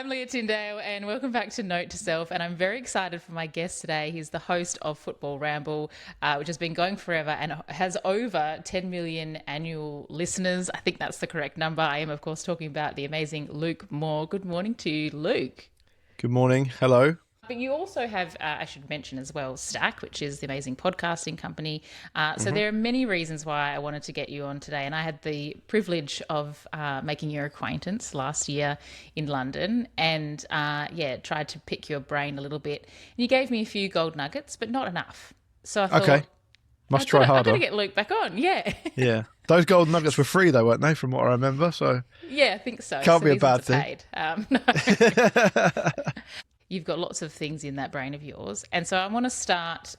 I'm Leah Tyndale and welcome back to Note to Self, and I'm very excited for my guest today. He's the host of Football Ramble, which has been going forever and has over 10 million annual listeners. I think that's the correct number. I am, of course, talking about the amazing Luke Moore. Good morning to you, Luke. Good morning. Hello. But you also have, I should mention as well, Stak, which is the amazing podcasting company. So there are many reasons why I wanted to get you on today. And I had the privilege of making your acquaintance last year in London and, tried to pick your brain a little bit. And you gave me a few gold nuggets, but not enough. So I thought, Okay. Must try harder. I've got to get Luke back on. Yeah. Yeah. Those gold nuggets were free though, weren't they, from what I remember? So yeah, I think so. Can't so be a bad thing. No. You've got lots of things in that brain of yours. And so I want to start,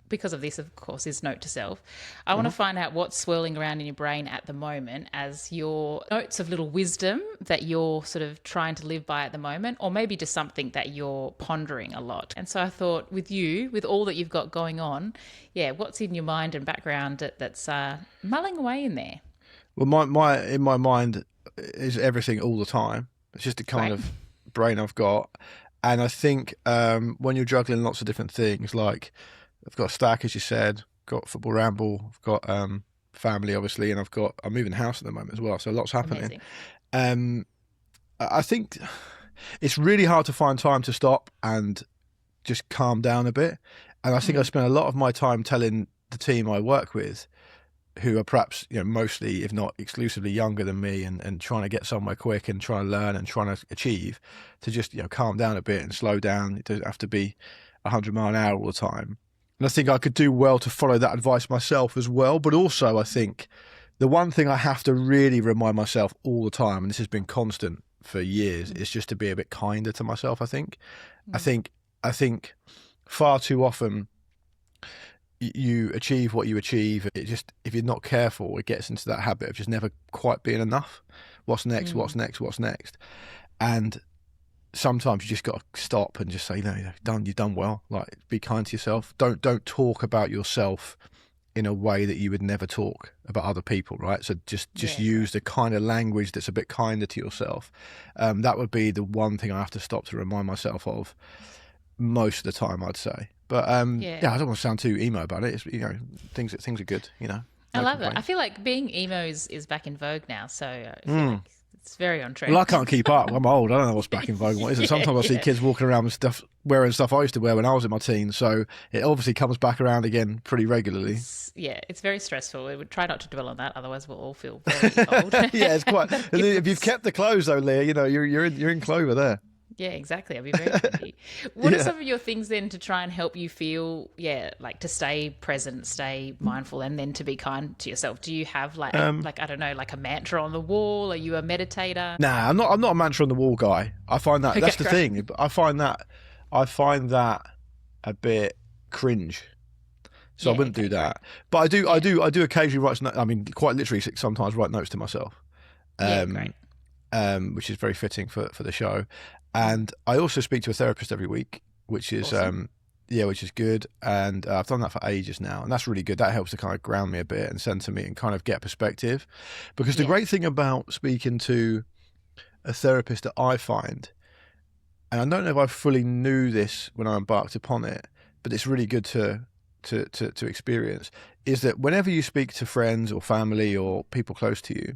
because of this, of course, is Note to Self. I want to find out what's swirling around in your brain at the moment as your notes of little wisdom that you're sort of trying to live by at the moment, or maybe just something that you're pondering a lot. And so I thought with you, with all that you've got going on, what's in your mind and background that's mulling away in there? Well, in my mind is everything all the time. It's just the kind of brain I've got. And I think when you're juggling lots of different things, like I've got Stak, as you said, got Football Ramble, I've got family, obviously, and I'm moving house at the moment as well, so lots happening. I think it's really hard to find time to stop and just calm down a bit. And I think I spend a lot of my time telling the team I work with, who are perhaps mostly, if not exclusively, younger than me, and trying to get somewhere quick and trying to learn and trying to achieve, to just calm down a bit and slow down. It doesn't have to be 100 mile an hour all the time. And I think I could do well to follow that advice myself as well. But also I think the one thing I have to really remind myself all the time, and this has been constant for years, is just to be a bit kinder to myself. I think far too often you achieve what you achieve. It just, if you're not careful, it gets into that habit of just never quite being enough. What's next? What's next? And sometimes you just got to stop and just say, you've done well. Like, be kind to yourself. Don't talk about yourself in a way that you would never talk about other people, right? So just use the kind of language that's a bit kinder to yourself. That would be the one thing I have to stop to remind myself of most of the time, I'd say. But I don't want to sound too emo about it. It's, things are good. No I love complaints. it. I feel like being emo is back in vogue now, so I feel like it's very on trend. Well, I can't keep up. I'm old. I don't know what's back in vogue and what isn't. Sometimes I see kids walking around with stuff, wearing stuff I used to wear when I was in my teens. So it obviously comes back around again pretty regularly. It's very stressful. We would try not to dwell on that, otherwise we'll all feel very old. Yeah, it's quite. If you've kept the clothes though, Leah, you're in clover there. Yeah, exactly. I'd be very happy. What are some of your things then to try and help you feel, like to stay present, stay mindful, and then to be kind to yourself? Do you have I don't know, like a mantra on the wall? Are you a meditator? Nah, I'm not a mantra on the wall guy. I find that that's the thing. I find that a bit cringe. So I wouldn't do that. But I do occasionally write. I mean, quite literally sometimes write notes to myself. Which is very fitting for the show. And I also speak to a therapist every week, which is awesome. Which is good. And I've done that for ages now, and that's really good. That helps to kind of ground me a bit and center me and kind of get perspective. Because the great thing about speaking to a therapist that I find, and I don't know if I fully knew this when I embarked upon it, but it's really good to experience, is that whenever you speak to friends or family or people close to you,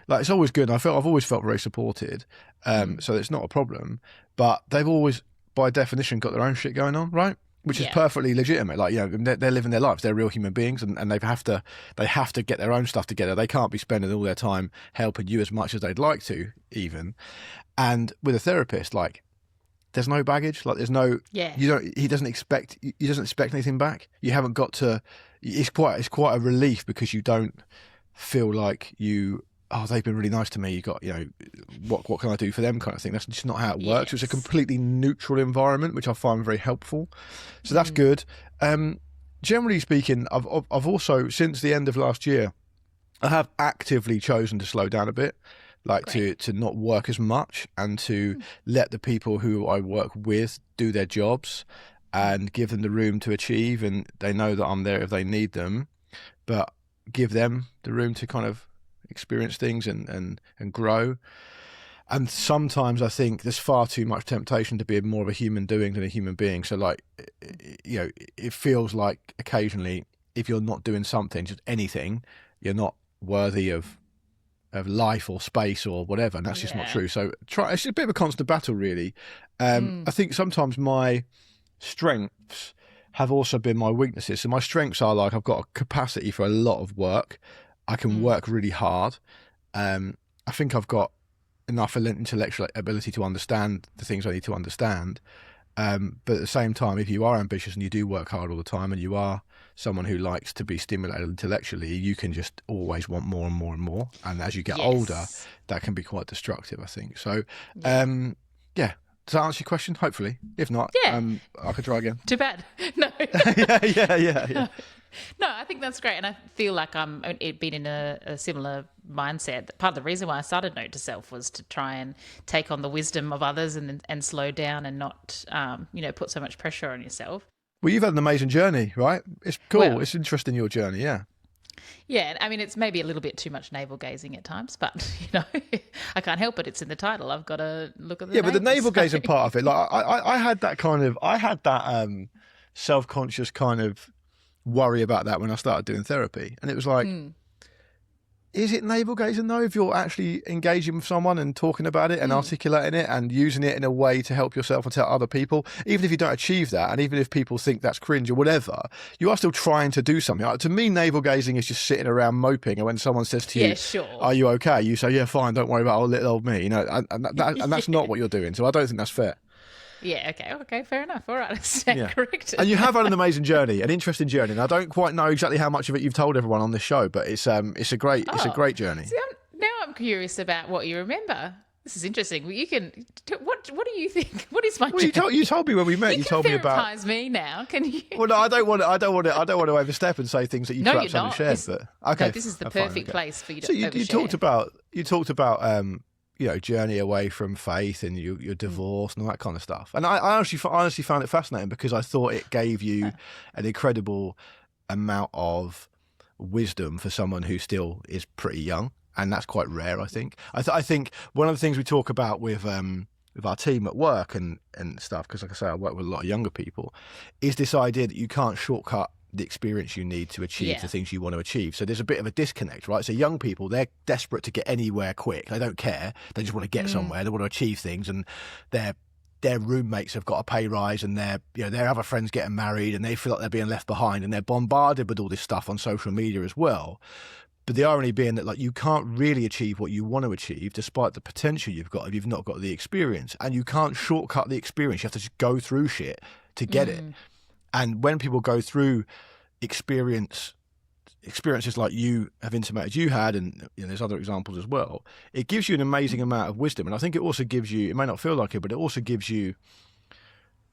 like, it's always good. I've always felt very supported, so it's not a problem. But they've always, by definition, got their own shit going on, right? Which is perfectly legitimate. Like, they're living their lives. They're real human beings, and they have to get their own stuff together. They can't be spending all their time helping you as much as they'd like to, even. And with a therapist, like, there's no baggage. Like, there's no. Yeah. He doesn't expect anything back. You haven't got to. It's quite a relief, because you don't feel like they've been really nice to me. You got, what can I do for them, kind of thing. That's just not how it works. It's a completely neutral environment, which I find very helpful. So that's good. Generally speaking, I've also, since the end of last year, I have actively chosen to slow down a bit, to not work as much, and to let the people who I work with do their jobs and give them the room to achieve. And they know that I'm there if they need them, but give them the room to kind of experience things and grow. And sometimes I think there's far too much temptation to be more of a human doing than a human being. So like, you know, it feels like occasionally if you're not doing something, just anything, you're not worthy of life or space or whatever. And that's just not true. So it's a bit of a constant battle, really. I think sometimes my strengths have also been my weaknesses. So my strengths are like, I've got a capacity for a lot of work. I can work really hard. I think I've got enough intellectual ability to understand the things I need to understand. But at the same time, if you are ambitious and you do work hard all the time and you are someone who likes to be stimulated intellectually, you can just always want more and more and more. And as you get older, that can be quite destructive, I think. So, yeah. Does that answer your question? Hopefully. If not, I could try again. Too bad. No. yeah. No, I think that's great. And I feel like I'm been in a similar mindset. Part of the reason why I started Note to Self was to try and take on the wisdom of others and slow down and not, put so much pressure on yourself. Well, you've had an amazing journey, right? It's cool. Well, it's interesting, your journey, yeah. Yeah, I mean, it's maybe a little bit too much navel gazing at times, but, I can't help it. It's in the title. I've got to look at the but the navel gazing part of it, like I had that self-conscious kind of worry about that when I started doing therapy. And it was like, is it navel gazing though, if you're actually engaging with someone and talking about it and articulating it and using it in a way to help yourself and tell other people, even if you don't achieve that, and even if people think that's cringe or whatever, you are still trying to do something. Like, to me, navel gazing is just sitting around moping, and when someone says to you, are you okay? You say, yeah, fine, don't worry about old little old me, and that's not what you're doing. So I don't think that's fair. Yeah, okay, fair enough. All right, stand corrected. And you have had an amazing journey, an interesting journey. And I don't quite know exactly how much of it you've told everyone on this show, but it's a great journey. See, now I'm curious about what you remember. This is interesting. Well, you can. What do you think? What is my journey? You told me when we met. You told me about. Therapize me now. Can you? Well, no, I don't want to overstep and say things that you perhaps haven't shared. But okay, this is the perfect place for you to. So you talked about journey away from faith and your divorce and all that kind of stuff. And I honestly found it fascinating because I thought it gave you an incredible amount of wisdom for someone who still is pretty young. And that's quite rare, I think. I think one of the things we talk about with our team at work and stuff, because like I say, I work with a lot of younger people, is this idea that you can't shortcut the experience you need to achieve the things you want to achieve. So there's a bit of a disconnect, right? So young people, they're desperate to get anywhere quick. They don't care. They just want to get somewhere. They want to achieve things, and their roommates have got a pay rise, and their other friends getting married, and they feel like they're being left behind, and they're bombarded with all this stuff on social media as well. But the irony being that, like, you can't really achieve what you want to achieve despite the potential you've got if you've not got the experience. And you can't shortcut the experience. You have to just go through shit to get it. And when people go through experiences like you have intimated you had, and there's other examples as well, it gives you an amazing amount of wisdom. And I think it also gives you, it may not feel like it, but it also gives you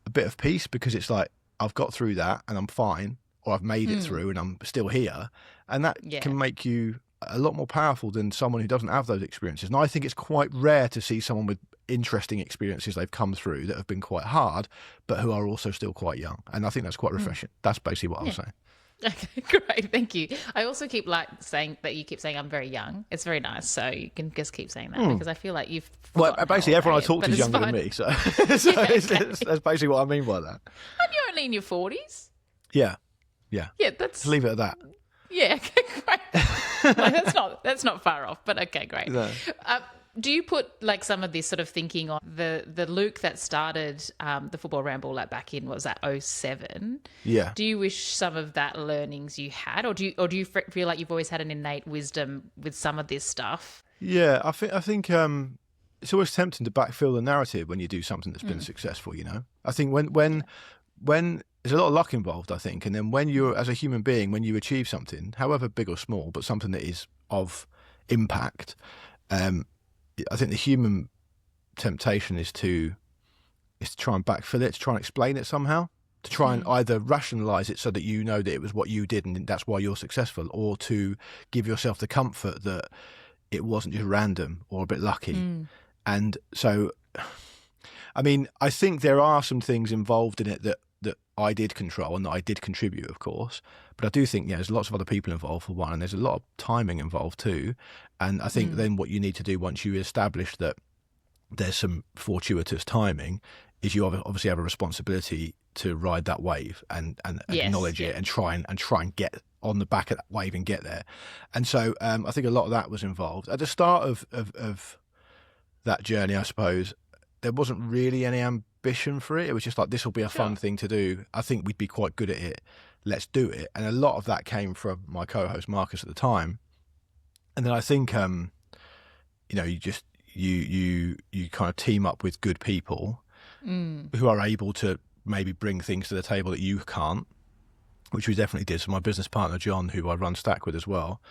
a bit of peace, because it's like, I've got through that and I'm fine, or I've made it through and I'm still here. And that can make you a lot more powerful than someone who doesn't have those experiences. And I think it's quite rare to see someone with interesting experiences they've come through that have been quite hard, but who are also still quite young. And I think that's quite refreshing. That's basically what I was saying. Okay, great. Thank you. I also keep saying that you keep saying I'm very young. It's very nice. So you can just keep saying that because I feel like you've. Well, basically everyone I talk to is younger than me. So, that's basically what I mean by that. And you're only in your 40s? Yeah. Yeah, Let's leave it at that. Yeah, okay, great. That's not far off, but okay, great. No. Do you put like some of this sort of thinking on the Luke that started the Football Ramble back in, was that 2007? Yeah. Do you wish some of that learnings you had, or do you feel like you've always had an innate wisdom with some of this stuff? Yeah, I think it's always tempting to backfill the narrative when you do something that's been successful. I think when there's a lot of luck involved, I think, and then when you're, as a human being, when you achieve something, however big or small, but something that is of impact, I think the human temptation is to try and backfill it, to try and explain it somehow, to try and either rationalise it so that you know that it was what you did and that's why you're successful, or to give yourself the comfort that it wasn't just random or a bit lucky. And so, I mean, I think there are some things involved in it that I did control and that I did contribute, of course. But I do think, there's lots of other people involved, for one, and there's a lot of timing involved too. And I think then what you need to do once you establish that there's some fortuitous timing, is you obviously have a responsibility to ride that wave and acknowledge it and try and get on the back of that wave and get there. And so I think a lot of that was involved at the start of that journey. I suppose there wasn't really any ambition for it. It was just like, this will be a fun thing to do. I think we'd be quite good at it. Let's do it. And a lot of that came from my co-host Marcus at the time. And then I think you kind of team up with good people who are able to maybe bring things to the table that you can't, which we definitely did. So my business partner John, who I run Stak with as well,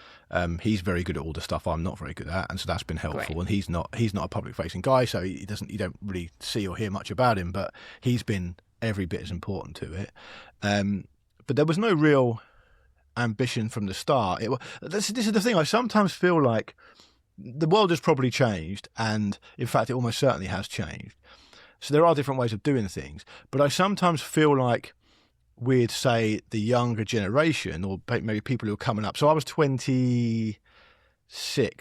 he's very good at all the stuff I'm not very good at, and so that's been helpful. Great. And he's not a public facing guy, so you don't really see or hear much about him, but he's been every bit as important to it. But there was no real ambition from the start. This is the thing. I sometimes feel like the world has probably changed, and in fact it almost certainly has changed. So there are different ways of doing things, but I sometimes feel like we'd say the younger generation, or maybe people who are coming up. So I was 26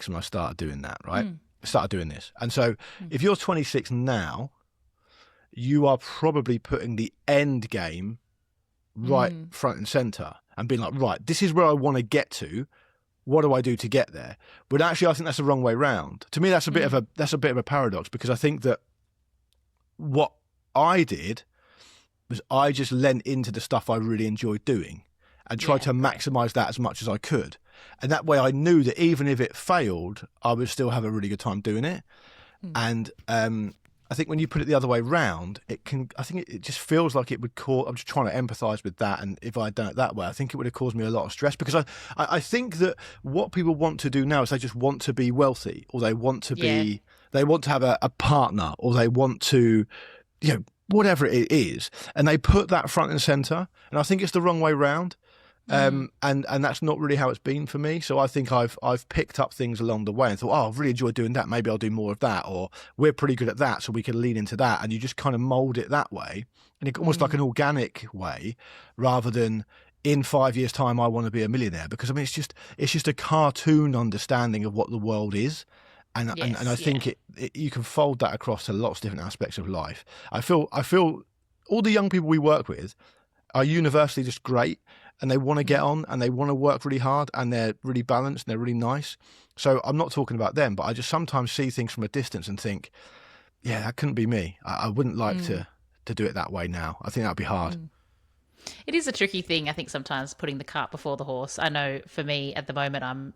when I started doing that, right? I started doing this. And so if you're 26 now, you are probably putting the end game right front and center and being like, right, this is where I want to get to. What do I do to get there? But actually, I think that's the wrong way round. To me, that's a bit of a paradox, because I think that what I did was I just lent into the stuff I really enjoyed doing and tried to maximize that as much as I could. And that way I knew that even if it failed, I would still have a really good time doing it. And I think when you put it the other way round, it just feels like it would cause, I'm just trying to empathize with that. And if I'd done it that way, I think it would have caused me a lot of stress, because I think that what people want to do now is they just want to be wealthy, or they want to be, they want to have a partner, or they want to, whatever it is, and they put that front and center. And I think it's the wrong way round. And that's not really how it's been for me. So I think I've picked up things along the way and thought, oh, I've really enjoyed doing that. Maybe I'll do more of that, or we're pretty good at that, so we can lean into that. And you just kind of mold it that way, and it's almost like an organic way, rather than in 5 years' time I want to be a millionaire. Because I mean, it's just a cartoon understanding of what the world is. And I think you can fold that across to lots of different aspects of life. I feel all the young people we work with are universally just great, and they want to get on, and they want to work really hard, and they're really balanced, and they're really nice. So I'm not talking about them, but I just sometimes see things from a distance and think, yeah, that couldn't be me. I wouldn't like to do it that way now. I think that'd be hard. It is a tricky thing, I think, sometimes putting the cart before the horse. I know for me at the moment,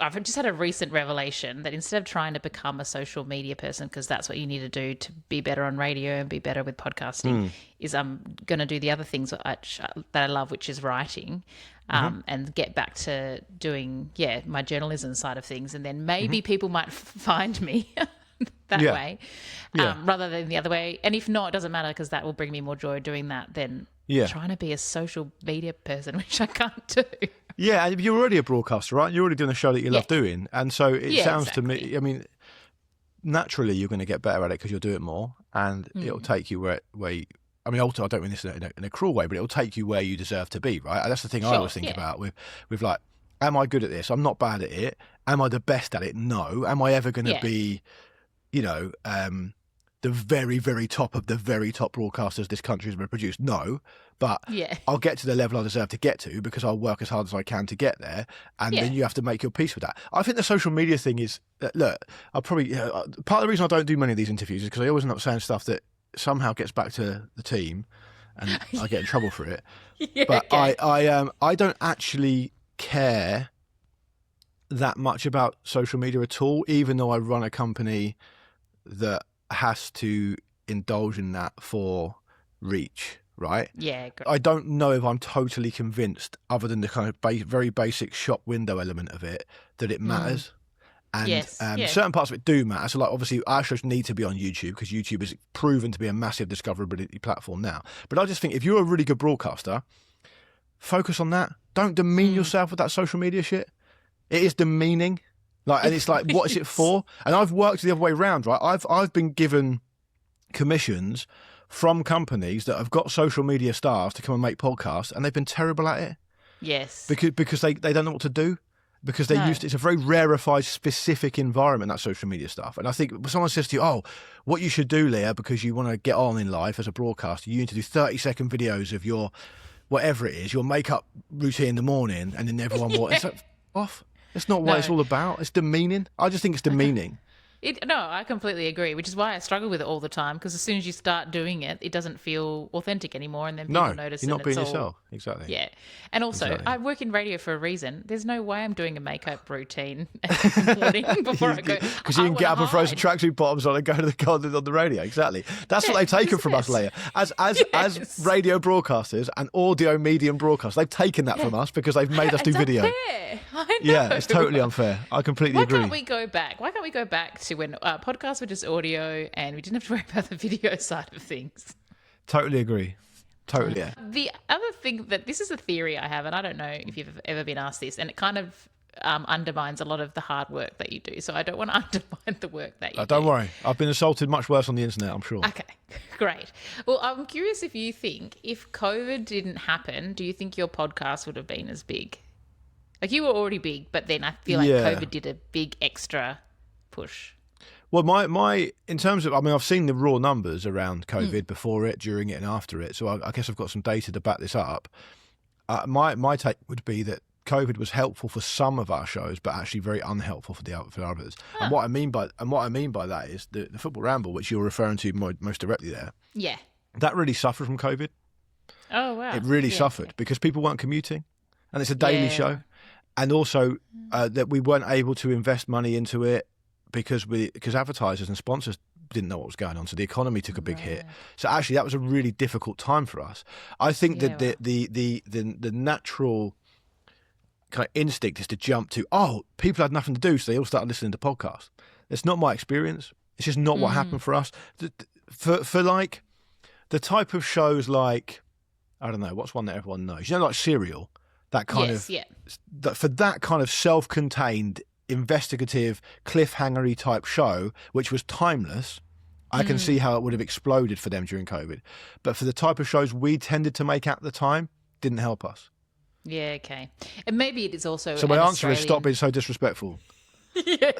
I've just had a recent revelation that instead of trying to become a social media person, because that's what you need to do to be better on radio and be better with podcasting, is I'm going to do the other things that I love, which is writing, and get back to doing, my journalism side of things. And then maybe people might find me that way, rather than the other way. And if not, it doesn't matter, because that will bring me more joy doing that than trying to be a social media person, which I can't do. Yeah, and you're already a broadcaster, right? You're already doing a show that you love doing. And so it sounds to me, I mean, naturally you're going to get better at it because you'll do it more, and it'll take you where you, I mean, ultimately, I don't mean this in a cruel way, but it'll take you where you deserve to be, right? And that's the thing I always think about with like, am I good at this? I'm not bad at it. Am I the best at it? No. Am I ever going to be, the very, very top of the very top broadcasters this country has ever produced? No. But I'll get to the level I deserve to get to, because I'll work as hard as I can to get there. And then you have to make your peace with that. I think the social media thing is, look, I'll probably, part of the reason I don't do many of these interviews is because I always end up saying stuff that somehow gets back to the team, and I get in trouble for it. I don't actually care that much about social media at all, even though I run a company that has to indulge in that for reach. Right? Yeah. Great. I don't know if I'm totally convinced, other than the kind of very basic shop window element of it, that it matters. And certain parts of it do matter. So, like, obviously, our shows need to be on YouTube, because YouTube is proven to be a massive discoverability platform now. But I just think if you're a really good broadcaster, focus on that. Don't demean yourself with that social media shit. It is demeaning. Like, and it's like, what is it for? And I've worked the other way around, right? I've been given commissions from companies that have got social media stars to come and make podcasts, and they've been terrible at it. Yes. Because they don't know what to do. because they used it's a very rarefied, specific environment, that social media stuff. And I think when someone says to you, "Oh, what you should do, Leah, because you want to get on in life as a broadcaster, you need to do 30-second videos of your whatever it is, your makeup routine in the morning," and then everyone will. It's like, off. It's not what it's all about. It's demeaning. I just think it's demeaning. No, I completely agree, which is why I struggle with it all the time, because as soon as you start doing it, it doesn't feel authentic anymore, and then people notice you're not being it's yourself. Exactly. Yeah. And also, I work in radio for a reason. There's no way I'm doing a makeup routine in the morning before I go. Because you can get up and throw some tracksuit bottoms on and go to the content on the radio. Exactly. That's what they've taken from us, Leah. As radio broadcasters and audio medium broadcasters, they've taken that from us because they've made us do video. Unfair. I know. Yeah, it's totally unfair. I completely agree. Why can't we go back? Why can't we go back to when podcasts were just audio and we didn't have to worry about the video side of things? Totally agree. Totally. Yeah. The other thing that this is a theory I have, and I don't know if you've ever been asked this, and it kind of undermines a lot of the hard work that you do. So I don't want to undermine the work that you do. Don't worry. I've been assaulted much worse on the internet, I'm sure. Okay, great. Well, I'm curious if you think if COVID didn't happen, do you think your podcast would have been as big? Like, you were already big, but then I feel like COVID did a big extra push. Well, my in terms of, I mean, I've seen the raw numbers around COVID before it, during it, and after it. So I guess I've got some data to back this up. My take would be that COVID was helpful for some of our shows, but actually very unhelpful for others. Huh. And what I mean by that is the Football Ramble, which you're referring to most directly there. Yeah, that really suffered from COVID. Oh wow, it really suffered because people weren't commuting, and it's a daily show. And also that we weren't able to invest money into it because advertisers and sponsors didn't know what was going on. So the economy took a big hit. So actually, that was a really difficult time for us. I think that the natural kind of instinct is to jump to, people had nothing to do, so they all started listening to podcasts. It's not my experience. It's just not what happened for us. For like the type of shows like, I don't know, what's one that everyone knows? Like Serial. That kind for that kind of self-contained, investigative, cliffhangery type show, which was timeless, I can see how it would have exploded for them during COVID. But for the type of shows we tended to make at the time, didn't help us. Yeah, okay. And maybe it is also. So my answer is stop being so disrespectful. yeah,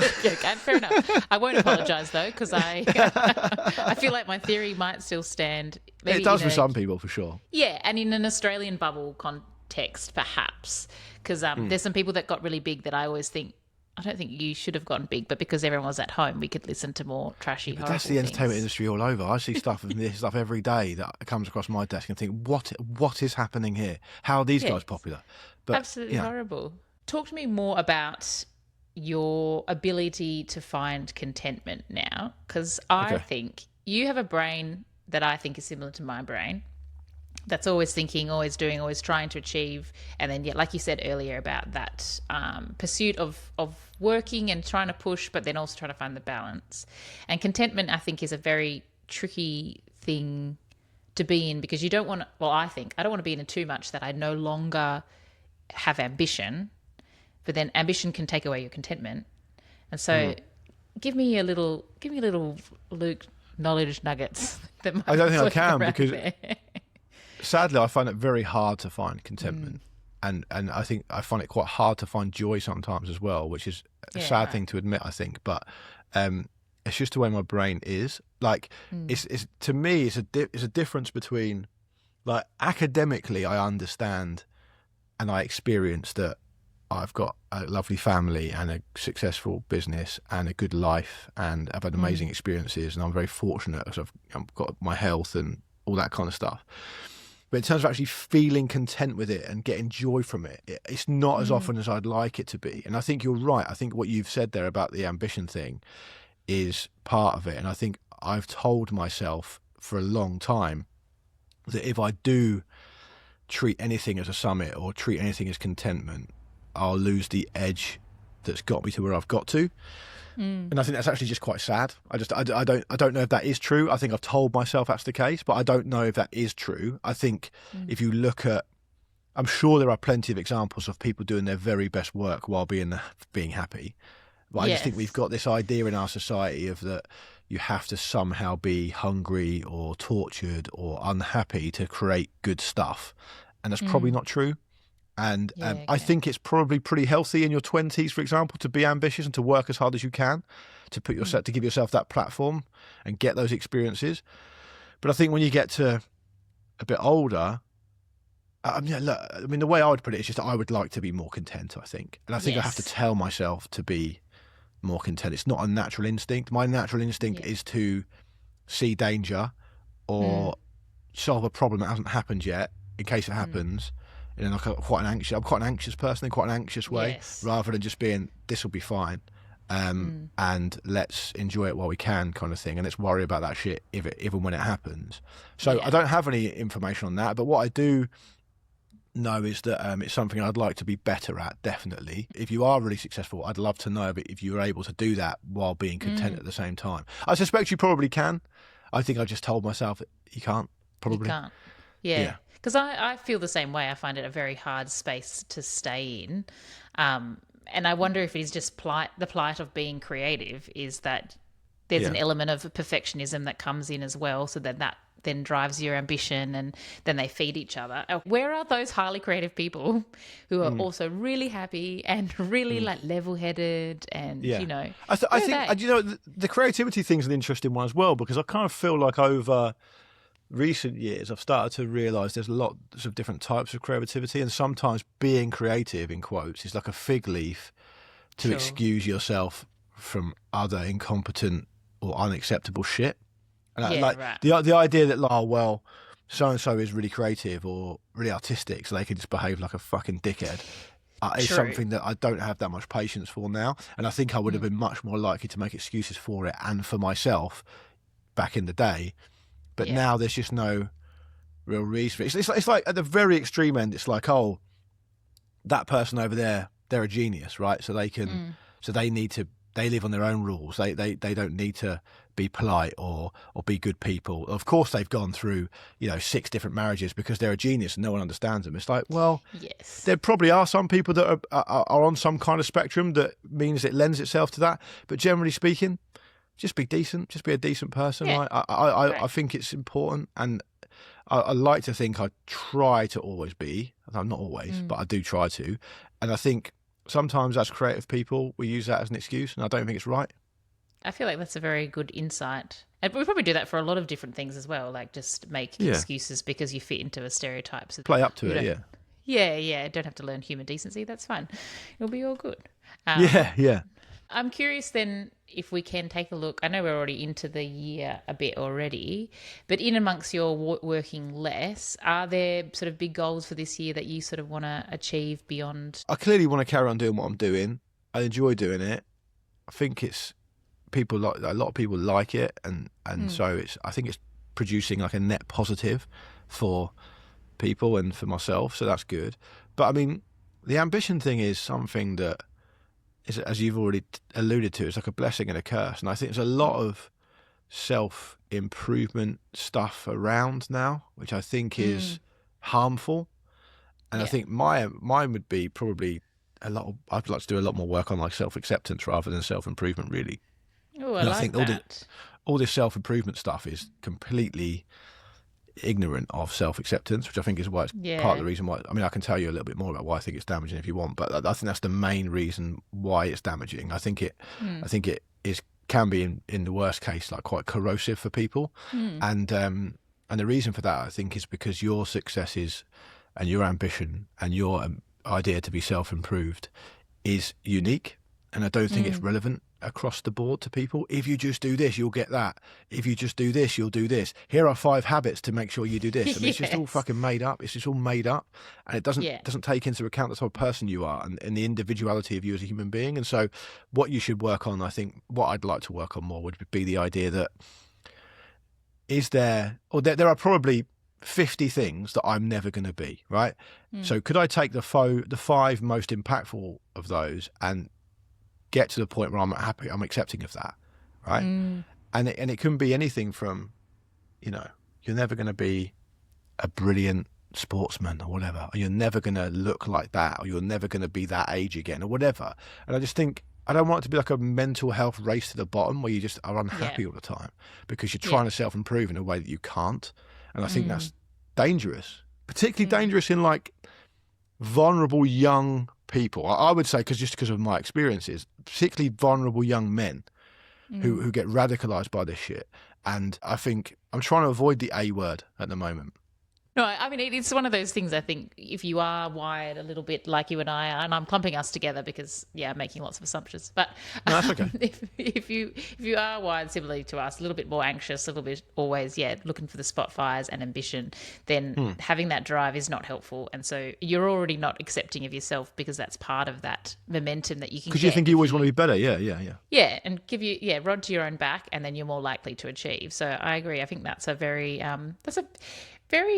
fair enough. I won't apologise though, because I feel like my theory might still stand. Maybe it does for some people, for sure. Yeah, and in an Australian bubble context, perhaps, because there's some people that got really big that I always think, I don't think you should have gotten big, but because everyone was at home, we could listen to more trashy, horrible that's the entertainment things. Industry all over. I see stuff and this stuff every day that comes across my desk and think, what is happening here? How are these guys popular? But absolutely horrible. Talk to me more about your ability to find contentment now, because I think you have a brain that I think is similar to my brain. That's always thinking, always doing, always trying to achieve. And then, like you said earlier about that pursuit of working and trying to push, but then also trying to find the balance. And contentment, I think, is a very tricky thing to be in, because you don't want to, I don't want to be in it too much that I no longer have ambition, but then ambition can take away your contentment. And so give me a little Luke knowledge nuggets. I don't think I can, because sadly, I find it very hard to find contentment. And I think I find it quite hard to find joy sometimes as well, which is a sad thing to admit, I think. But it's just the way my brain is. Like, it's to me, it's a difference between, like, academically, I understand and I experience that I've got a lovely family and a successful business and a good life, and I've had amazing experiences, and I'm very fortunate because I've got my health and all that kind of stuff. But in terms of actually feeling content with it and getting joy from it, it's not as often as I'd like it to be. And I think you're right. I think what you've said there about the ambition thing is part of it. And I think I've told myself for a long time that if I do treat anything as a summit or treat anything as contentment, I'll lose the edge that's got me to where I've got to. And I think that's actually just quite sad. I don't know if that is true. I think I've told myself that's the case, but I don't know if that is true. I think if you look at, I'm sure there are plenty of examples of people doing their very best work while being happy. But I just think we've got this idea in our society of that you have to somehow be hungry or tortured or unhappy to create good stuff. And that's probably not true. And Yeah, I okay. think it's probably pretty healthy in your 20s, for example, to be ambitious and to work as hard as you can, to put yourself, to give yourself that platform and get those experiences. But I think when you get to a bit older, look, I mean, the way I would put it is just that I would like to be more content, I think. And I think I have to Yes. tell myself to be more content. It's not a natural instinct. My natural instinct Yeah. is to see danger or solve a problem that hasn't happened yet in case it happens. And then I'm quite an anxious person in quite an anxious way, Yes. rather than just being, this will be fine. And let's enjoy it while we can, kind of thing. And let's worry about that shit even when it happens. So Yeah. I don't have any information on that, but what I do know is that it's something I'd like to be better at, definitely. If you are really successful, I'd love to know if you were able to do that while being content at the same time. I suspect you probably can. I think I just told myself that you can't, probably. You can't. Yeah. Because I feel the same way. I find it a very hard space to stay in. And I wonder if it is just the plight of being creative is that there's an element of perfectionism that comes in as well. So that then drives your ambition and then they feed each other. Where are those highly creative people who are also really happy and really like level-headed and, you know, I think, you know, the creativity thing's an interesting one as well, because I kind of feel like over recent years I've started to realise there's lots of different types of creativity, and sometimes being creative, in quotes, is like a fig leaf to excuse yourself from other incompetent or unacceptable shit. And the idea that, like, oh, well, so-and-so is really creative or really artistic, so they can just behave like a fucking dickhead, is something that I don't have that much patience for now. And I think I would have been much more likely to make excuses for it and for myself back in the day. But now there's just no real reason. It's like at the very extreme end, it's like, oh, that person over there, they're a genius, right? So they can, so they live on their own rules. They don't need to be polite or be good people. Of course, they've gone through, 6 different marriages because they're a genius and no one understands them. It's like, well, there probably are some people that are on some kind of spectrum that means it lends itself to that. But generally speaking, just be decent. Just be a decent person. Yeah. I think it's important, and I like to think I try to always be. I'm not always, but I do try to. And I think sometimes as creative people, we use that as an excuse, and I don't think it's right. I feel like that's a very good insight. And we probably do that for a lot of different things as well, like just make excuses because you fit into a stereotype. So play up to it, Yeah, don't have to learn human decency. That's fine. It'll be all good. Yeah. I'm curious then if we can take a look. I know we're already into the year a bit already, but in amongst your working less, are there sort of big goals for this year that you sort of want to achieve beyond? I clearly want to carry on doing what I'm doing. I enjoy doing it. I think it's a lot of people like it, and so I think it's producing like a net positive for people and for myself, so that's good. But I mean, the ambition thing is something that is, as you've already alluded to, it's like a blessing and a curse. And I think there's a lot of self-improvement stuff around now, which I think is harmful. And I think mine would be probably I'd like to do a lot more work on like self-acceptance rather than self-improvement, really. Oh, I think all this self-improvement stuff is completely ignorant of self-acceptance, which I think is why it's part of the reason why. I mean, I can tell you a little bit more about why I think it's damaging if you want, but I think that's the main reason why it's damaging. I think it can be in the worst case like quite corrosive for people, and the reason for that I think is because your successes and your ambition and your idea to be self-improved is unique, and I don't think it's relevant across the board to people. If you just do this, you'll get that. If you just do this, you'll do this. Here are 5 habits to make sure you do this. I mean, it's just all fucking made up. It's just all made up, and it doesn't take into account the type of person you are and the individuality of you as a human being. And so what you should work on, I think what I'd like to work on more would be the idea that there are probably 50 things that I'm never going to be, right? So could I take the 5 most impactful of those and get to the point where I'm happy, I'm accepting of that, right? And it can be anything from, you're never going to be a brilliant sportsman or whatever, or you're never going to look like that, or you're never going to be that age again, or whatever. And I just think I don't want it to be like a mental health race to the bottom where you just are unhappy all the time because you're trying to self-improve in a way that you can't. And I think that's dangerous, particularly dangerous in like vulnerable young people. I would say, because of my experiences, particularly vulnerable young men who get radicalized by this shit. And I think I'm trying to avoid the A word at the moment. No, I mean, it's one of those things, I think, if you are wired a little bit like you and I are, and I'm clumping us together because, I'm making lots of assumptions. But No, that's okay. if you are wired similarly to us, a little bit more anxious, a little bit always, looking for the spot fires and ambition, then having that drive is not helpful. And so you're already not accepting of yourself because that's part of that momentum that you can get. Because you think you always want to be better. Yeah. Yeah, and give you, rod to your own back, and then you're more likely to achieve. So I agree. I think that's a very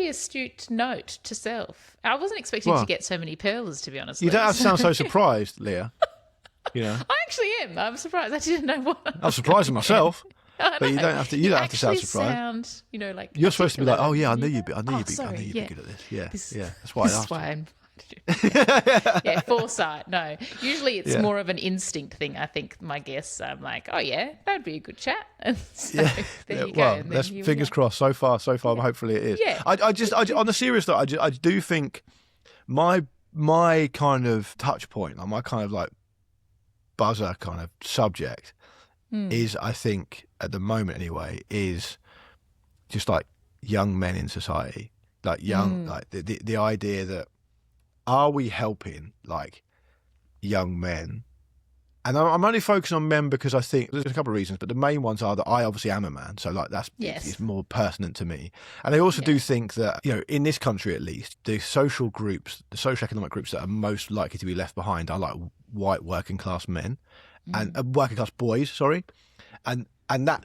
astute note to self. I wasn't expecting to get so many pearls, to be honest. You don't have to sound so surprised, Leah. I actually am. I'm surprised. I didn't know what. I'm surprised at myself. But you don't have to. You don't have to sound surprised. Like you're supposed to be like, oh yeah, I knew you'd be good at this. Yeah, That's why I asked. Foresight. No, usually it's more of an instinct thing. I think my guess. I'm like, oh yeah, that'd be a good chat. And so there you go. Well, let's fingers crossed. So far, hopefully it is. Yeah. I just on the serious note, I do think my kind of touch point, or my kind of like buzzer kind of subject is, I think at the moment anyway, is just like young men in society, like like the idea that, are we helping like young men? And I'm only focusing on men because I think there's a couple of reasons, but the main ones are that I obviously am a man, so like it's more pertinent to me. And I also do think that, in this country at least, the social economic groups that are most likely to be left behind are like white working class men and working class boys, sorry. And that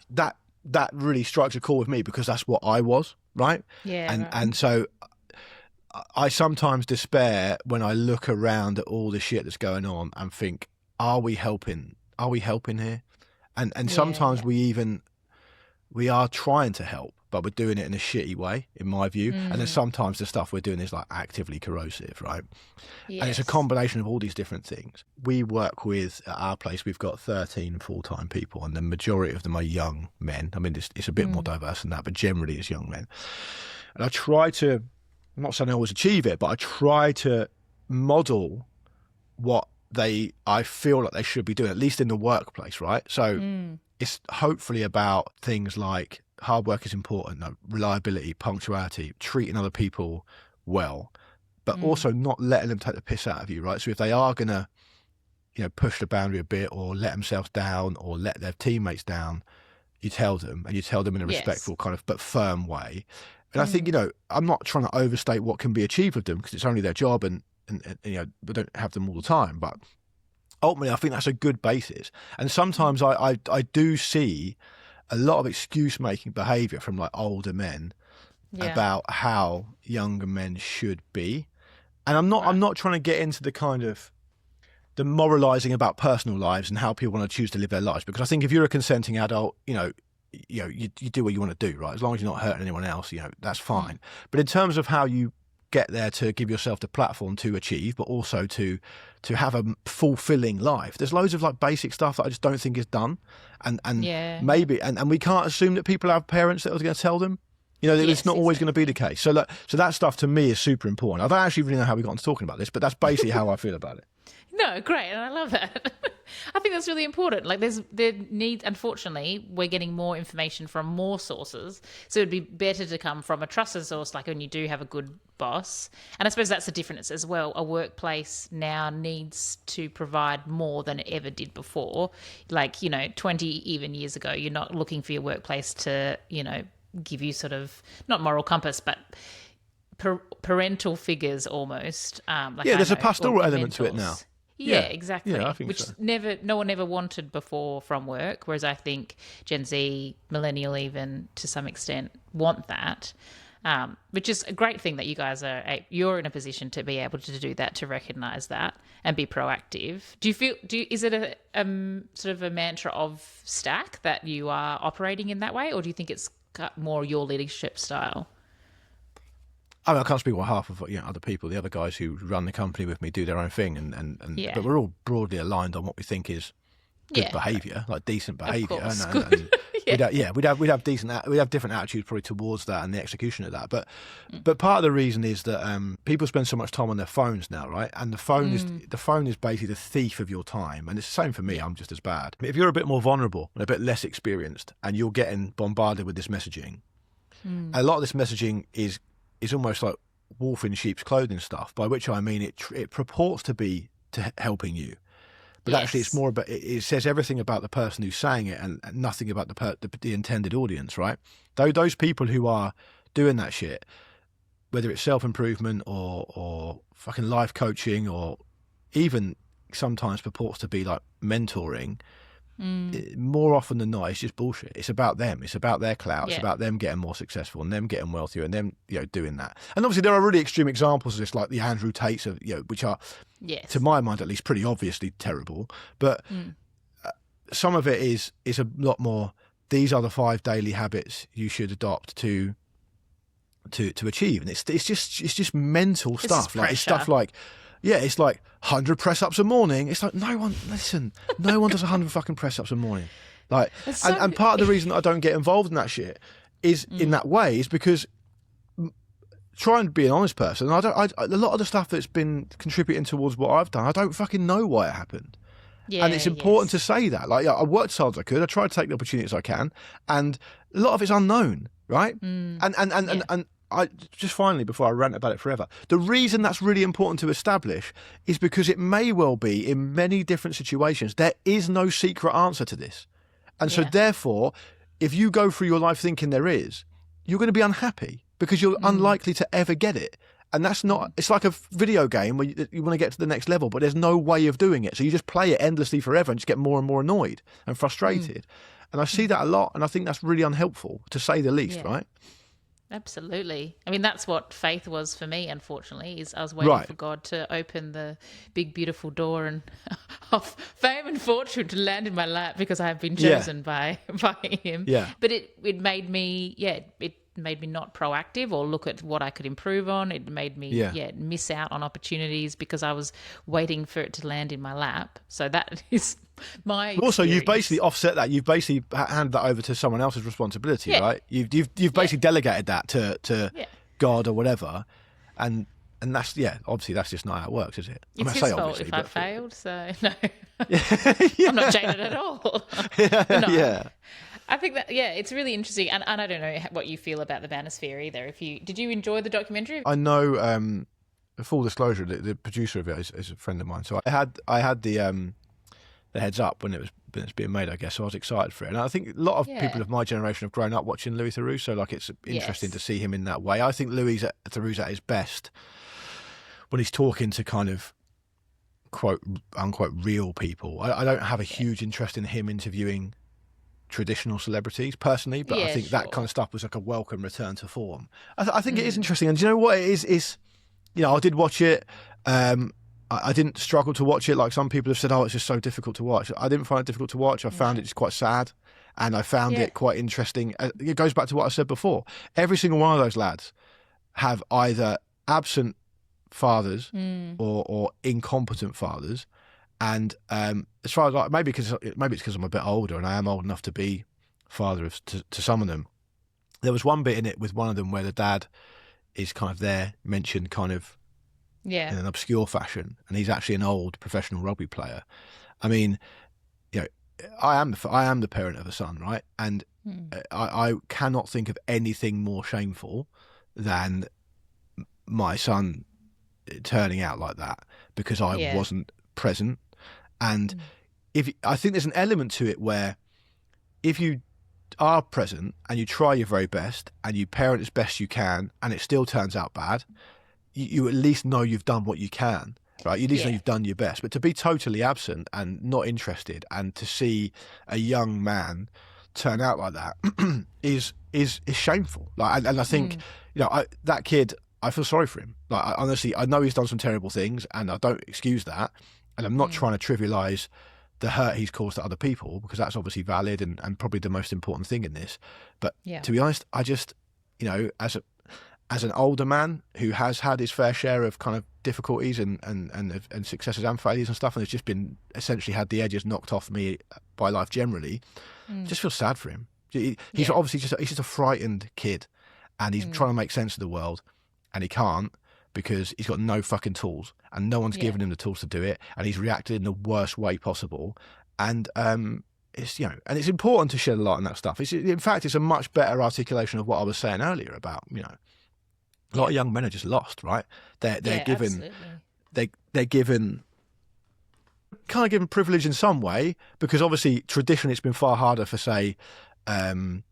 really strikes a chord with me because that's what I was, right? Yeah. And so I sometimes despair when I look around at all the shit that's going on and think, are we helping? Are we helping here? And sometimes we are trying to help, but we're doing it in a shitty way, in my view. And then sometimes the stuff we're doing is like actively corrosive, right? Yes. And it's a combination of all these different things. We work with, at our place, we've got 13 full-time people, and the majority of them are young men. I mean, it's a bit more diverse than that, but generally it's young men. And I try to, I'm not saying I always achieve it, but I try to model what I feel like they should be doing, at least in the workplace, right? So it's hopefully about things like hard work is important, reliability, punctuality, treating other people well, but also not letting them take the piss out of you, right? So if they are going to, push the boundary a bit or let themselves down or let their teammates down, you tell them, and you tell them in a respectful kind of but firm way. And I think, I'm not trying to overstate what can be achieved with them because it's only their job and we don't have them all the time. But ultimately, I think that's a good basis. And sometimes I do see a lot of excuse-making behaviour from like older men about how younger men should be. And I'm not trying to get into the kind of the moralising about personal lives and how people want to choose to live their lives, because I think if you're a consenting adult, you do what you want to do, right? As long as you're not hurting anyone else, that's fine. But in terms of how you get there to give yourself the platform to achieve, but also to have a fulfilling life, there's loads of like basic stuff that I just don't think is done. And maybe, and we can't assume that people have parents that are going to tell them, it's not always going to be the case. So that stuff to me is super important. I don't actually really know how we got into talking about this, but that's basically how I feel about it. No, great, and I love that. I think that's really important. Like, unfortunately, we're getting more information from more sources, so it'd be better to come from a trusted source, like when you do have a good boss. And I suppose that's the difference as well. A workplace now needs to provide more than it ever did before. Like, 20 even years ago, you're not looking for your workplace to, give you sort of, not moral compass, but parental figures almost. There's a pastoral element to it now. Yeah, exactly. Yeah, I think Which so. no one ever wanted before from work, whereas I think Gen Z, millennial even, to some extent, want that, which is a great thing that you guys you're in a position to be able to do that, to recognise that and be proactive. Is it a sort of a mantra of Stak that you are operating in that way, or do you think it's more your leadership style? I mean, I can't speak on behalf of other people. The other guys who run the company with me do their own thing, but we're all broadly aligned on what we think is good Yeah. behaviour, like decent behaviour, course, and, good. we'd have different attitudes probably towards that and the execution of that. But part of the reason is that people spend so much time on their phones now, right? And the phone is basically the thief of your time, and it's the same for me. I'm just as bad. If you're a bit more vulnerable and a bit less experienced, and you're getting bombarded with this messaging, a lot of this messaging is almost like wolf in sheep's clothing stuff. By which I mean it purports to be helping you. But actually, it's more about it says everything about the person who's saying it and nothing about the intended audience, right? Those people who are doing that shit, whether it's self-improvement or fucking life coaching or even sometimes purports to be like mentoring, more often than not, it's just bullshit. It's about them. It's about their clout. It's about them getting more successful and them getting wealthier and them, doing that. And obviously, there are really extreme examples of this, like the Andrew Tates of, which are, to my mind at least, pretty obviously terrible. But some of it is a lot more. These are the 5 daily habits you should adopt to achieve, and it's just mental stuff. Like it's stuff like. Yeah, it's like 100 press-ups a morning. It's like, no one does 100 fucking press-ups a morning. Like, and part of the reason I don't get involved in that shit is in that way is because trying to be an honest person, a lot of the stuff that's been contributing towards what I've done, I don't fucking know why it happened. Yeah, and it's important to say that. Like, I worked as hard as I could. I tried to take the opportunities I can, and a lot of it's unknown, right? And I just finally, before I rant about it forever, the reason that's really important to establish is because it may well be in many different situations there is no secret answer to this, and so therefore, if you go through your life thinking there is, you're going to be unhappy because you're unlikely to ever get it. And that's not. It's like a video game where you want to get to the next level, but there's no way of doing it. So you just play it endlessly forever and just get more and more annoyed and frustrated. And I see that a lot, and I think that's really unhelpful, to say the least, right? Absolutely. I mean, that's what faith was for me, unfortunately, is I was waiting for God to open the big, beautiful door and of fame and fortune to land in my lap because I have been chosen by him. Yeah. But it made me, it made me not proactive or look at what I could improve on. It made me miss out on opportunities because I was waiting for it to land in my lap. So that is my experience. Also, you've basically offset that. You've basically handed that over to someone else's responsibility, right? You've basically delegated that to God or whatever, and that's obviously that's just not how it works, is it? It's his fault if I failed. So no, I'm not jaded at all. No. I think that it's really interesting, and I don't know what you feel about the Manosphere either. Did you enjoy the documentary? I know. Full disclosure, the producer of it is a friend of mine, so I had the heads up when it's being made, I guess. So I was excited for it, and I think a lot of people of my generation have grown up watching Louis Theroux, so like it's interesting to see him in that way. I think Louis Theroux's at his best when he's talking to kind of quote unquote real people. I don't have a huge interest in him interviewing traditional celebrities personally, but I think that kind of stuff was like a welcome return to form. I think it is interesting, and do you know what it is I did watch it. I didn't struggle to watch it like some people have said, it's just so difficult to watch. I didn't find it difficult to watch. I found it just quite sad, and I found it quite interesting. It goes back to what I said before. Every single one of those lads have either absent fathers or incompetent fathers. And as far as maybe it's because I'm a bit older and I am old enough to be father to some of them. There was one bit in it with one of them where the dad is kind of there, mentioned kind of in an obscure fashion, and he's actually an old professional rugby player. I mean, I am the parent of a son, right? And I cannot think of anything more shameful than my son turning out like that because I wasn't present. And I think there's an element to it where if you are present and you try your very best and you parent as best you can and it still turns out bad, you at least know you've done what you can, right? You at least know you've done your best. But to be totally absent and not interested and to see a young man turn out like that is shameful. Like, and I think that kid, I feel sorry for him. Like, honestly, I know he's done some terrible things, and I don't excuse that. And I'm not trying to trivialise the hurt he's caused to other people, because that's obviously valid and probably the most important thing in this. But to be honest, I just, as an older man who has had his fair share of kind of difficulties and successes and failures and stuff, and has just been essentially had the edges knocked off me by life generally, just feel sad for him. He's obviously he's just a frightened kid, and he's trying to make sense of the world, and he can't because he's got no fucking tools, and no one's given him the tools to do it, and he's reacted in the worst way possible. And it's, you know, and it's important to shed a light on that stuff. In fact, it's a much better articulation of what I was saying earlier about, you know, a lot of young men are just lost, right? They're given they're given kind of given privilege in some way, because obviously traditionally it's been far harder for, say, you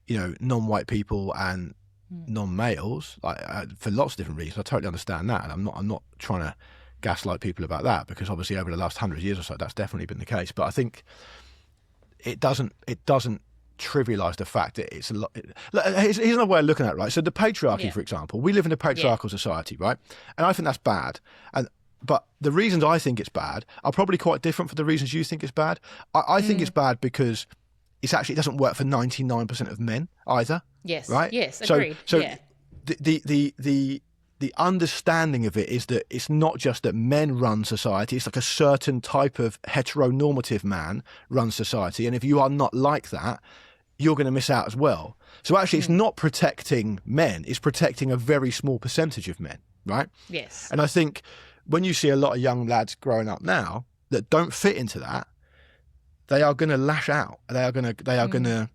know, non-white people and non-males, like for lots of different reasons. I totally understand that, and I'm not trying to gaslight people about that, because obviously over the last 100 years or so that's definitely been the case. But I think it doesn't trivialise the fact that it's a lot. Here's another way of looking at it, right? So the patriarchy, for example, we live in a patriarchal society, right? And I think that's bad. But the reasons I think it's bad are probably quite different from the reasons you think it's bad. I think it's bad because it doesn't work for 99% of men either. Yes. Right? Yes, agreed. So the understanding of it is that it's not just that men run society, it's like a certain type of heteronormative man runs society. And if you are not like that, you're going to miss out as well. So actually it's not protecting men, it's protecting a very small percentage of men, right? Yes. And I think when you see a lot of young lads growing up now that don't fit into that, they are going to lash out. They are going to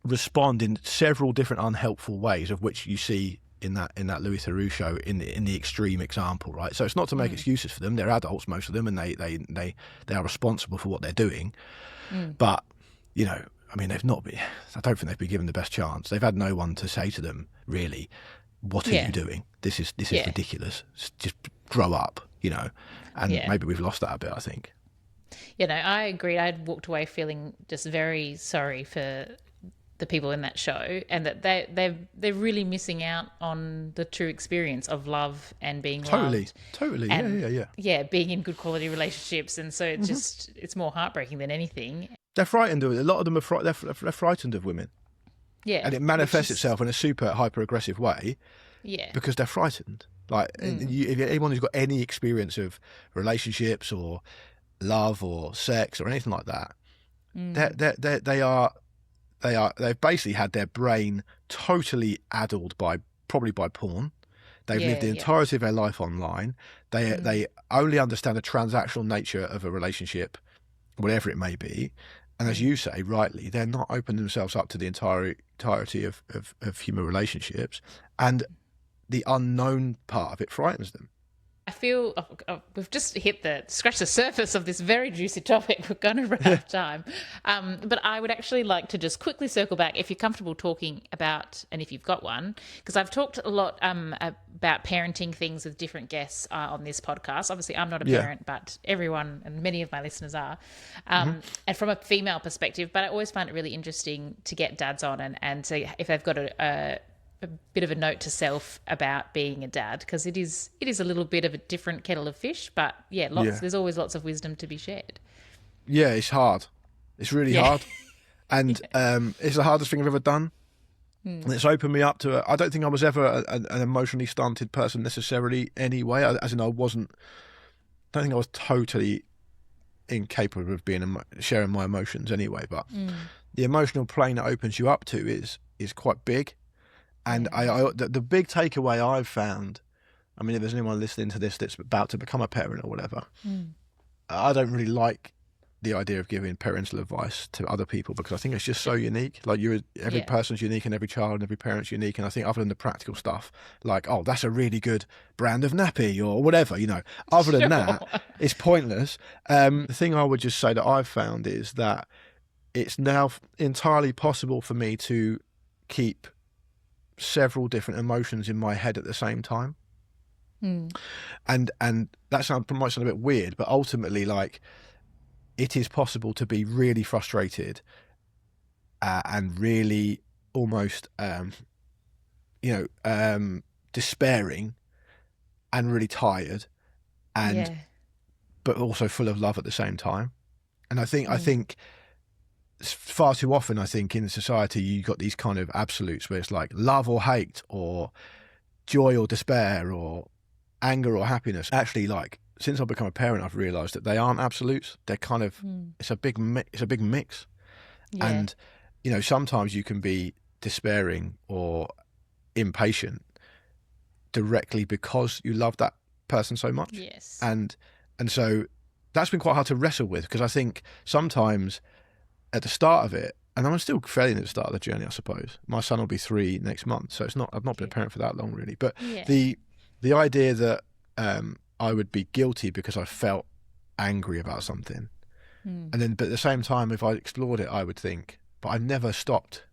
respond in several different unhelpful ways, of which you see in that Louis Theroux show in the extreme example, right? So it's not to make excuses for them. They're adults, most of them, and they are responsible for what they're doing. But, you know, I mean, I don't think they've been given the best chance. They've had no one to say to them, really, what are you doing? This is ridiculous. Just grow up, you know. And maybe we've lost that a bit, I think. You know, I agree. I'd walked away feeling just very sorry for the people in that show, and that they're really missing out on the true experience of love and being loved. Totally. And, yeah, being in good quality relationships. And so it's more heartbreaking than anything. They're frightened of it. A lot of them are they're frightened of women. Yeah. And it manifests itself in a super hyper aggressive way. Yeah. Because they're frightened. Like if anyone who's got any experience of relationships or love or sex or anything like that, they've basically had their brain totally addled probably by porn. They've lived the entirety of their life online. They only understand the transactional nature of a relationship, whatever it may be. And as you say, rightly, they're not opening themselves up to the entirety of human relationships. And the unknown part of it frightens them. I feel we've just scratched the surface of this very juicy topic. We're going to run out of time. But I would actually like to just quickly circle back, if you're comfortable talking about, and if you've got one, because I've talked a lot about parenting things with different guests on this podcast. Obviously, I'm not a parent, but everyone and many of my listeners are. And from a female perspective, but I always find it really interesting to get dads on and to, if they've got a bit of a note to self about being a dad, because it is a little bit of a different kettle of fish, but there's always lots of wisdom to be shared. Yeah, it's hard. It's really hard. And it's the hardest thing I've ever done. And it's opened me up to I don't think I was ever an emotionally stunted person necessarily anyway, as in I don't think I was totally incapable of sharing my emotions anyway, but the emotional plane it opens you up to is quite big. And the big takeaway I've found, I mean, if there's anyone listening to this that's about to become a parent or whatever, I don't really like the idea of giving parental advice to other people, because I think it's just so unique. Like every person's unique, and every child and every parent's unique. And I think other than the practical stuff, like, oh, that's a really good brand of nappy or whatever, you know, other than that, it's pointless. The thing I would just say that I've found is that it's now entirely possible for me to keep several different emotions in my head at the same time. And that might sound a bit weird, but ultimately, like, it is possible to be really frustrated and really almost despairing and really tired but also full of love at the same time. And I think far too often, I think, in society, you got these kind of absolutes where it's like love or hate, or joy or despair, or anger or happiness. Actually, like, since I've become a parent, I've realised that they aren't absolutes. They're kind of it's a big mix. Yeah. And sometimes you can be despairing or impatient directly because you love that person so much. Yes. And so that's been quite hard to wrestle with, because I think sometimes at the start of it, and I'm still fairly at the start of the journey, I suppose. My son will be 3 next month, so I've not been a parent for that long, really. But the idea that I would be guilty because I felt angry about something, but at the same time, if I explored it, I would think, but I've never stopped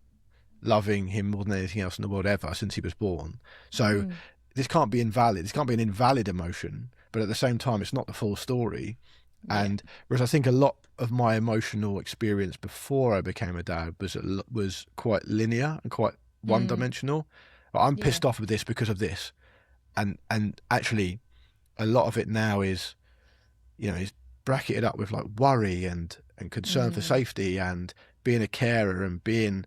loving him more than anything else in the world ever since he was born. So this can't be invalid. This can't be an invalid emotion, but at the same time, it's not the full story. Yeah. And whereas I think a lot of my emotional experience before I became a dad was quite linear and quite one-dimensional. I'm pissed off with this because of this, and actually, a lot of it now is bracketed up with like worry and concern for safety and being a carer and being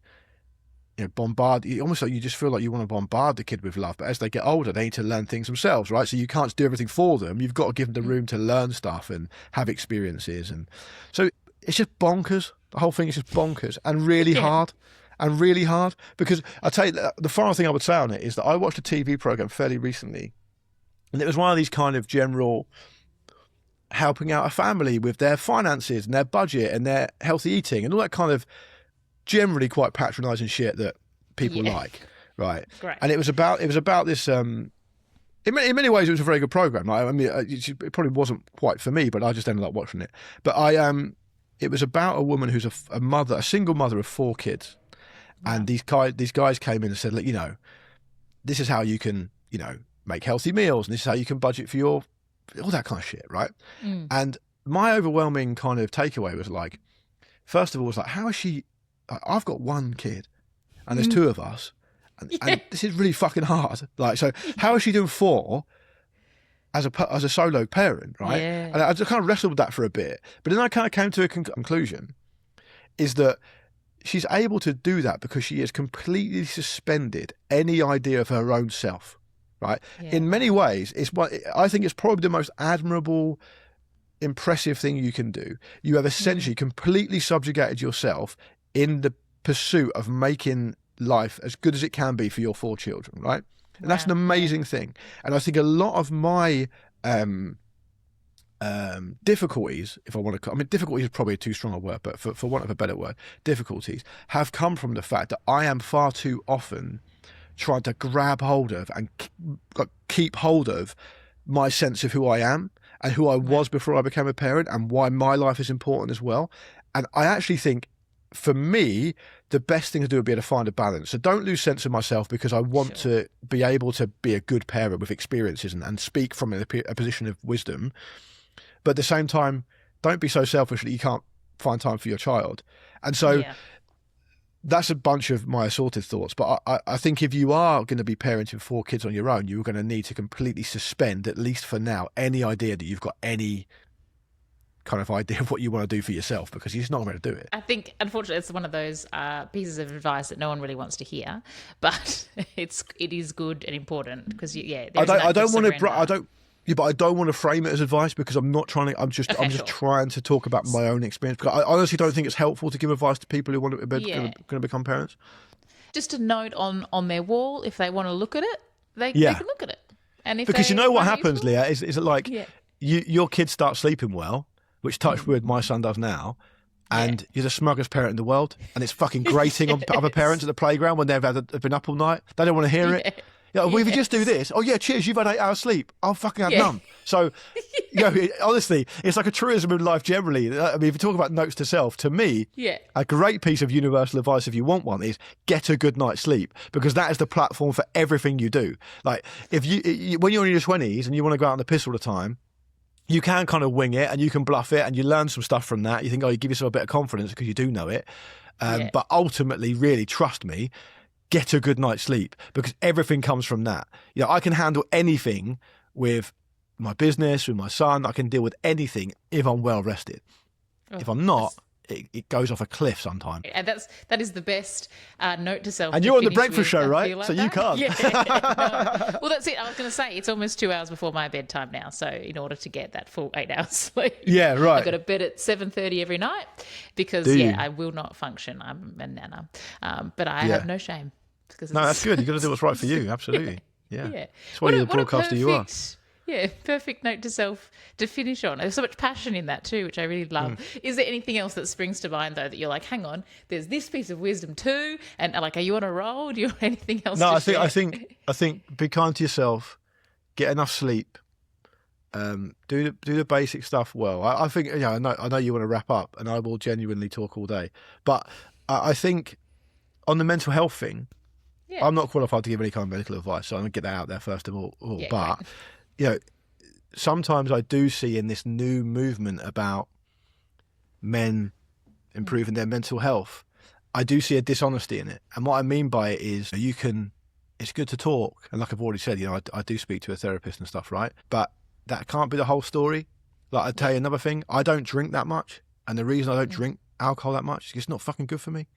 bombarded. Almost like you just feel like you want to bombard the kid with love, but as they get older, they need to learn things themselves, right? So you can't do everything for them. You've got to give them the room to learn stuff and have experiences. And so it's just bonkers. The whole thing is just bonkers and really hard. And really hard, because I tell you, the final thing I would say on it is that I watched a TV program fairly recently, and it was one of these kind of general helping out a family with their finances and their budget and their healthy eating and all that kind of generally quite patronising shit that people like, right? Great. And it was about this. In many ways, it was a very good program. I mean, it probably wasn't quite for me, but I just ended up watching it. But it was about a woman who's a single mother of 4 kids. Wow. And these guys came in and said, look, this is how you can, make healthy meals, and this is how you can budget for all that kind of shit, right? And my overwhelming kind of takeaway was like, first of all, was like, how is she? I've got 1 kid, and there's 2 of us, and this is really fucking hard. Like, so how is she doing 4 as a solo parent, right? Yeah. And I just kind of wrestled with that for a bit, but then I kind of came to a conclusion, is that she's able to do that because she has completely suspended any idea of her own self, right? Yeah. In many ways, I think it's probably the most admirable, impressive thing you can do. You have essentially completely subjugated yourself in the pursuit of making life as good as it can be for your 4 children, right? And that's an amazing thing. And I think a lot of my difficulties, if I want to, difficulties is probably too strong a word, but for want of a better word, difficulties have come from the fact that I am far too often trying to grab hold of and keep hold of my sense of who I am and who I was before I became a parent, and why my life is important as well. And I actually think, for me, the best thing to do would be to find a balance. So don't lose sense of myself, because I want to be able to be a good parent with experiences and speak from a position of wisdom. But at the same time, don't be so selfish that you can't find time for your child. And so that's a bunch of my assorted thoughts. But I think if you are going to be parenting 4 kids on your own, you're going to need to completely suspend, at least for now, any idea that you've got any kind of idea of what you want to do for yourself, because you're just not going to do it. I think, unfortunately, it's one of those pieces of advice that no one really wants to hear, but it is good and important, because I don't want to frame it as advice, because I'm not trying to. I'm just trying to talk about my own experience, because I honestly don't think it's helpful to give advice to people who want to going to become parents. Just a note on their wall, if they want to look at it, they can look at it. And if because you know what happens, Leah, is it like your kids start sleeping well, which touch wood my son does now, and you're the smuggest parent in the world, and it's fucking grating on other parents at the playground when they've been up all night. They don't want to hear it. Well, if you just do this, cheers, you've had 8 hours sleep. I'll fucking have none. So, honestly, it's like a truism in life generally. I mean, if you talk about notes to self, to me, a great piece of universal advice, if you want one, is get a good night's sleep, because that is the platform for everything you do. Like, if when you're in your 20s and you want to go out on the piss all the time, you can kind of wing it and you can bluff it and you learn some stuff from that. You think, you give yourself a bit of confidence because you do know it. But ultimately, really, trust me, get a good night's sleep, because everything comes from that. I can handle anything with my business, with my son. I can deal with anything if I'm well rested. If I'm not, it goes off a cliff sometimes. And that is the best note to self. And you're on the breakfast show, right? Like so you can't. Yeah. No. Well, that's it. I was going to say it's almost 2 hours before my bedtime now. So in order to get that full 8 hours sleep, yeah, right. I go to bed at 7:30 every night because I will not function. I'm a nana, but I have no shame. No, that's good. You've got to do what's right for you. Absolutely. Yeah. That's why you're the broadcaster you are. Yeah, perfect note to self to finish on. There's so much passion in that too, which I really love. Is there anything else that springs to mind though that you're like, hang on, there's this piece of wisdom too, and like, are you on a roll? Do you want anything else? No, I think be kind to yourself, get enough sleep, do the basic stuff well. I think I know you want to wrap up, and I will genuinely talk all day, but I think on the mental health thing, I'm not qualified to give any kind of medical advice, so I'm going to get that out there first of all. But great. Sometimes I do see in this new movement about men improving their mental health, I do see a dishonesty in it. And what I mean by it is it's good to talk. And like I've already said, I do speak to a therapist and stuff, right? But that can't be the whole story. Like I'll tell you another thing, I don't drink that much. And the reason I don't drink alcohol that much is it's not fucking good for me.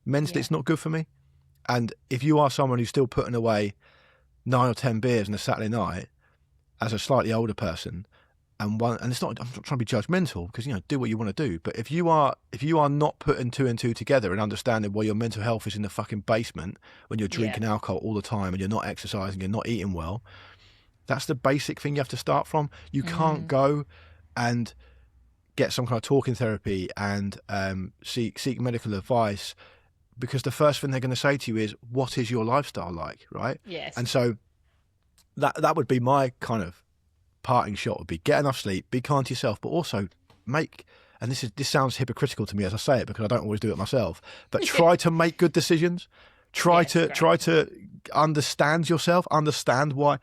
Mentally, it's not good for me. And if you are someone who's still putting away 9 or 10 beers on a Saturday night, as a slightly older person, and it's not, I'm not trying to be judgmental because do what you want to do, but if you are not putting 2 and 2 together and understanding why your mental health is in the fucking basement when you're drinking alcohol all the time and you're not exercising, you're not eating well, that's the basic thing you have to start from. You can't go and get some kind of talking therapy and seek medical advice, because the first thing they're going to say to you is, what is your lifestyle like, right? Yes. And so that would be my kind of parting shot, would be get enough sleep, be kind to yourself, but also and this sounds hypocritical to me as I say it because I don't always do it myself, but try to make good decisions. Try to understand yourself, understand why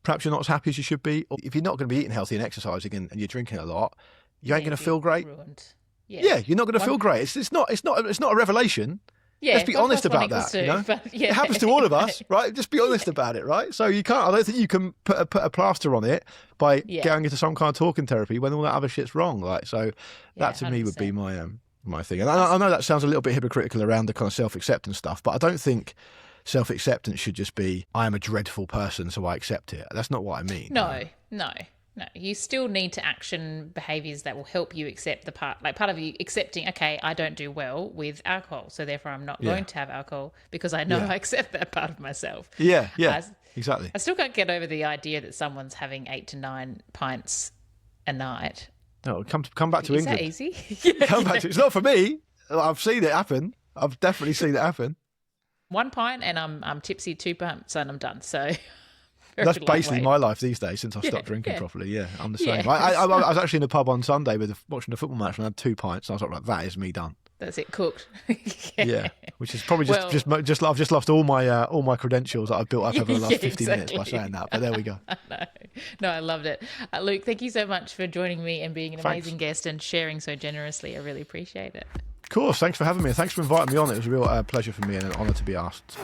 perhaps you're not as happy as you should be. Or if you're not going to be eating healthy and exercising and you're drinking a lot, you ain't going to feel great. Ruined. Yeah, you're not going to feel great. It's not a revelation. Yeah, let's be honest about that. It happens to all of us, right? Just be honest about it, right? So I don't think you can put a plaster on it by going into some kind of talking therapy when all that other shit's wrong. Like, so that to me would be my thing. And I know that sounds a little bit hypocritical around the kind of self-acceptance stuff, but I don't think self-acceptance should just be, I am a dreadful person, so I accept it. That's not what I mean. No. You still need to action behaviours that will help you accept the part of you accepting, okay, I don't do well with alcohol, so therefore I'm not going to have alcohol because I know I accept that part of myself. Yeah, exactly. I still can't get over the idea that someone's having 8 to 9 pints a night. No, come back to England. Is that easy? Come back to it's not for me. I've seen it happen. I've definitely seen it happen. 1 pint and I'm tipsy, 2 pints and I'm done. So that's basically my life these days since I've stopped drinking properly. Yeah, I'm the same. I was actually in a pub on Sunday watching a football match and I had 2 pints. And I was like, that is me done. That's it, cooked. Yeah, which is probably just I've just lost all my credentials that I've built up over the last 50 minutes by saying that. But there we go. No, I loved it. Luke, thank you so much for joining me and being an amazing guest and sharing so generously. I really appreciate it. Of course, thanks for having me. Thanks for inviting me on. It was a real pleasure for me and an honour to be asked.